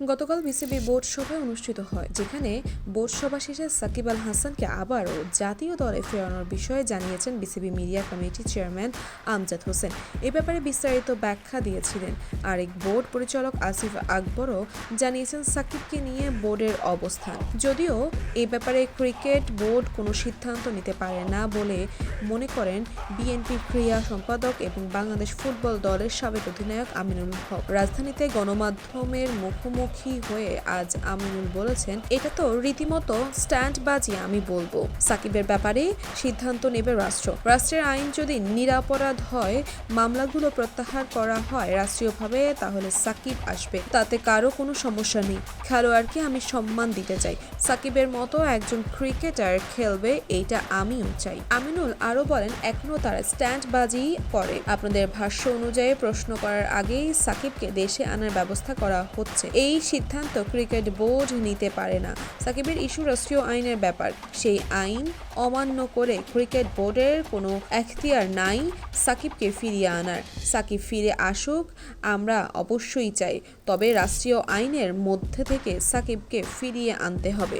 গতকাল BCB board সভা অনুষ্ঠিত হয়, যেখানে বোর্ড সভা শেষে সাকিব আল হাসানকে আবারও জাতীয় দলে ফেরানোর বিষয়ে জানিয়েছেন বিসিবি মিডিয়া কমিটির চেয়ারম্যান আমজাদ হোসেন। এ ব্যাপারে বিস্তারিত ব্যাখ্যা দিয়েছিলেন আরেক বোর্ড পরিচালক আসিফ আকবরও জানিয়েছেন সাকিবকে নিয়ে বোর্ডের অবস্থান। যদিও এ ব্যাপারে ক্রিকেট বোর্ড কোনো সিদ্ধান্ত নিতে পারে না বলে মনে করেন বিএনপির ক্রীড়া সম্পাদক এবং বাংলাদেশ ফুটবল দলের সাবেক অধিনায়ক আমিনুল হক। রাজধানীতে গণমাধ্যমের মুখোমুখি হয়ে আজ আমিনুল বলেছেন, এটা তো রীতিমতো স্ট্যান্ডবাজি। আমি বলবো, সাকিবের ব্যাপারে সিদ্ধান্ত নেবে রাষ্ট্রের আইন যদি নিরপরাধ হয়, মামলাগুলো প্রত্যাহার করা হয় রাষ্ট্রীয়ভাবে, তাহলে সাকিব আসবে, তাতে কারো কোনো সমস্যা নেই। খেলোয়াড়কে আমি সম্মান দিতে চাই, সাকিবের মতো একজন ক্রিকেটার খেলবে, এইটা আমিও চাই। আমিনুল আরো বলেন, এখনো তারা স্ট্যান্ডবাজি করে। আপনাদের ভাষ্য অনুযায়ী প্রশ্ন করার আগেই সাকিবকে দেশে আনার ব্যবস্থা করা হচ্ছে। এই সিদ্ধান্ত ক্রিকেট বোর্ড নিতে পারে না। সাকিবের ইস্যু রাষ্ট্রীয় আইনের ব্যাপার, সেই আইন অমান্য করে ক্রিকেট বোর্ডের কোনো এখতিয়ার নাই সাকিবকে ফিরিয়ে আনার। সাকিব ফিরে আসুক, আমরা অবশ্যই চাই, তবে রাষ্ট্রীয় আইনের মধ্যে থেকে সাকিবকে ফিরিয়ে আনতে হবে।